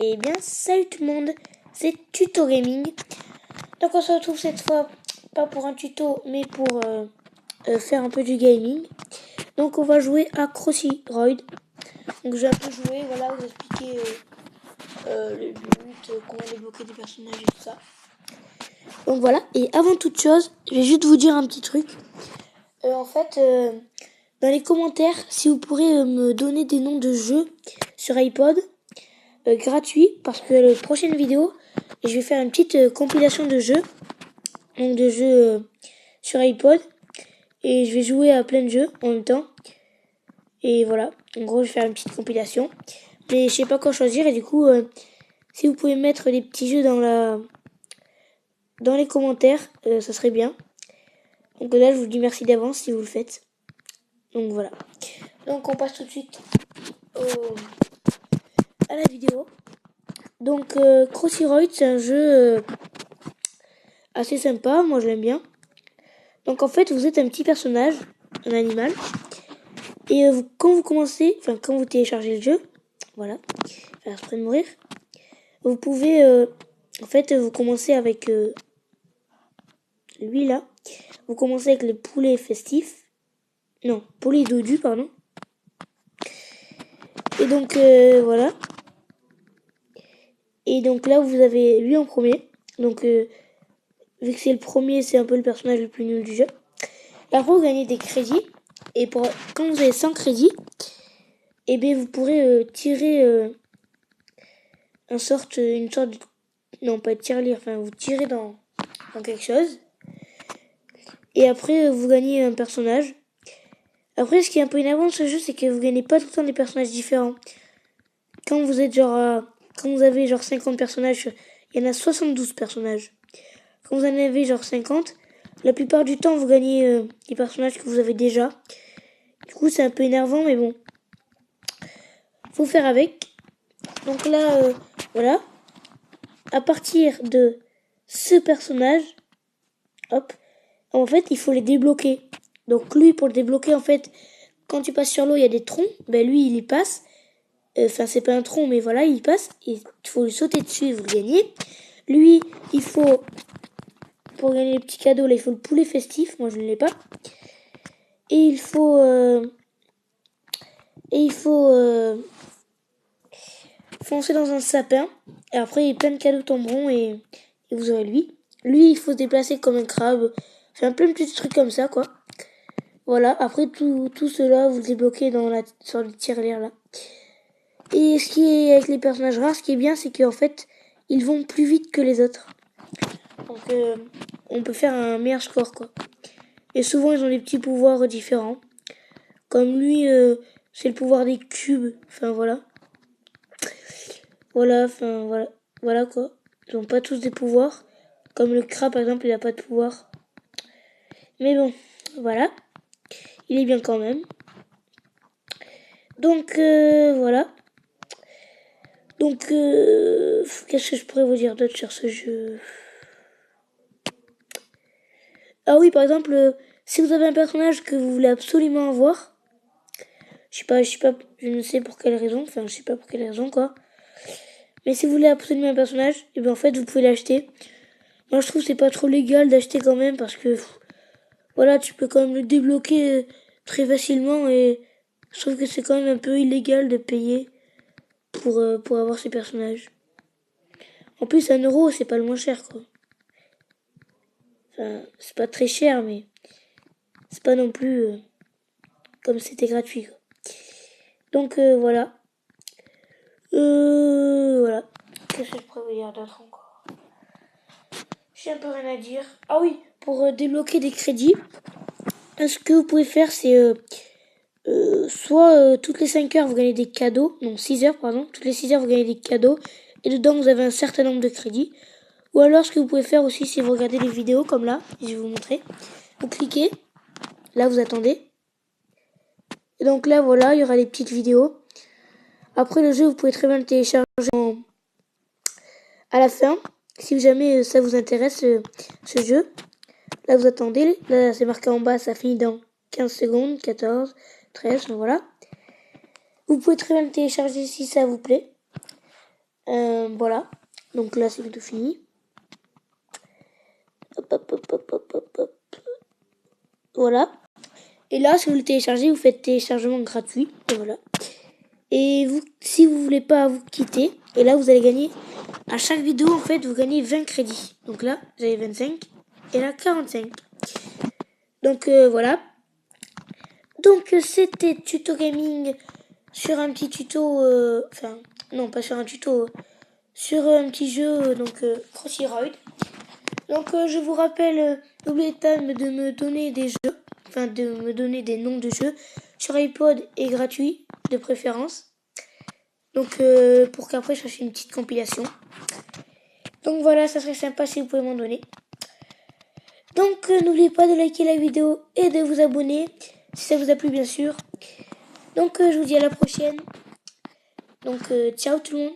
Eh bien, salut tout le monde, c'est Tuto Gaming. Donc on se retrouve cette fois, pas pour un tuto, mais pour faire un peu du gaming. Donc on va jouer à Crossy Royd. Donc j'ai un peu joué, voilà, vous expliquer le but, comment débloquer des personnages et tout ça. Donc voilà, et avant toute chose, je vais juste vous dire un petit truc. En fait, dans les commentaires, si vous pourrez me donner des noms de jeux sur iPod, gratuit, parce que la prochaine vidéo, je vais faire une petite compilation de jeux, donc de jeux sur iPod, et je vais jouer à plein de jeux en même temps. Et voilà, en gros, je vais faire une petite compilation, mais je sais pas quoi choisir, et du coup, si vous pouvez mettre des petits jeux dans les commentaires, ça serait bien. Donc là, je vous dis merci d'avance si vous le faites. Donc voilà. Donc on passe tout de suite à la vidéo. Donc Crossy Royd, c'est un jeu assez sympa, moi je l'aime bien. Donc en fait, vous êtes un petit personnage, un animal, et quand vous téléchargez le jeu, voilà, faire exprès de mourir, vous pouvez, vous commencez avec lui là, vous commencez avec les poulets festifs, non, poulets dodus, pardon. Et donc voilà. Et donc là, vous avez lui en premier. Donc vu que c'est le premier, c'est un peu le personnage le plus nul du jeu. Et après, vous gagnez des crédits. Et quand vous avez 100 crédits, et bien vous pourrez tirer une sorte de... Non, pas de tirelire, enfin vous tirez dans quelque chose. Et après, vous gagnez un personnage. Après, ce qui est un peu énervant de ce jeu, c'est que vous gagnez pas tout le temps des personnages différents. Quand vous êtes quand vous avez 50 personnages, il y en a 72 personnages. Quand vous en avez 50, la plupart du temps, vous gagnez des personnages que vous avez déjà. Du coup, c'est un peu énervant, mais bon. Faut faire avec. Donc là, voilà. À partir de ce personnage, hop, en fait, il faut les débloquer. Donc lui, pour le débloquer, en fait, quand tu passes sur l'eau, il y a des troncs. Ben lui, il y passe. Enfin, c'est pas un tronc, mais voilà, il passe. Il faut lui sauter dessus et vous le gagnez. Lui, il faut... Pour gagner les petits cadeaux, là, il faut le poulet festif. Moi, je ne l'ai pas. Et il faut... foncer dans un sapin. Et après, plein de cadeaux tomberont et vous aurez lui. Lui, il faut se déplacer comme un crabe. Enfin, plein de petits trucs comme ça, quoi. Voilà. Après, tout cela, vous le débloquez sur les tirelires, là. Et ce qui est avec les personnages rares, ce qui est bien, c'est qu'en fait, ils vont plus vite que les autres. Donc, on peut faire un meilleur score, quoi. Et souvent, ils ont des petits pouvoirs différents. Comme lui, c'est le pouvoir des cubes. Enfin, voilà. Voilà quoi. Ils n'ont pas tous des pouvoirs. Comme le crabe par exemple, il n'a pas de pouvoir. Mais bon, voilà. Il est bien quand même. Donc voilà. Donc qu'est-ce que je pourrais vous dire d'autre sur ce jeu? Ah oui, par exemple, si vous avez un personnage que vous voulez absolument avoir, je ne sais pour quelle raison, quoi. Mais si vous voulez absolument un personnage, et bien en fait vous pouvez l'acheter. Moi je trouve que c'est pas trop légal d'acheter quand même parce que voilà, tu peux quand même le débloquer très facilement et je trouve que c'est quand même un peu illégal de payer pour avoir ces personnages. En plus, 1€, c'est pas le moins cher, quoi. Enfin, c'est pas très cher, mais c'est pas non plus comme c'était gratuit, quoi. Donc, voilà. Voilà. Qu'est-ce que je pourrais vous dire d'autre encore? J'ai un peu rien à dire. Ah oui, pour débloquer des crédits, ce que vous pouvez faire, c'est... soit toutes les 5 heures vous gagnez des cadeaux, non 6 heures pardon, toutes les 6 heures vous gagnez des cadeaux et dedans vous avez un certain nombre de crédits. Ou alors ce que vous pouvez faire aussi si vous regardez les vidéos comme là, je vais vous montrer, vous cliquez, là vous attendez, et donc là voilà il y aura des petites vidéos. Après le jeu vous pouvez très bien le télécharger à la fin, si jamais ça vous intéresse ce jeu. Là vous attendez, là c'est marqué en bas, ça finit dans 15 secondes, 14, 13, voilà. Vous pouvez très bien le télécharger si ça vous plaît. Voilà. Donc là, c'est tout fini. Hop, hop, hop, hop, hop, hop, hop. Voilà. Et là, si vous le téléchargez, vous faites téléchargement gratuit. Et voilà. Et vous, si vous voulez pas vous quitter, et là, vous allez gagner, à chaque vidéo, en fait, vous gagnez 20 crédits. Donc là, vous avez 25. Et là, 45. Donc voilà. Donc c'était tuto gaming sur un petit tuto, enfin non pas sur un tuto, sur un petit jeu donc Crossy Road. Donc je vous rappelle, n'oubliez pas de me donner des jeux, enfin de me donner des noms de jeux sur iPod et gratuit de préférence. Donc pour qu'après je fasse une petite compilation. Donc voilà, ça serait sympa si vous pouvez m'en donner. Donc n'oubliez pas de liker la vidéo et de vous abonner si ça vous a plu bien sûr. Donc je vous dis à la prochaine. Donc ciao tout le monde.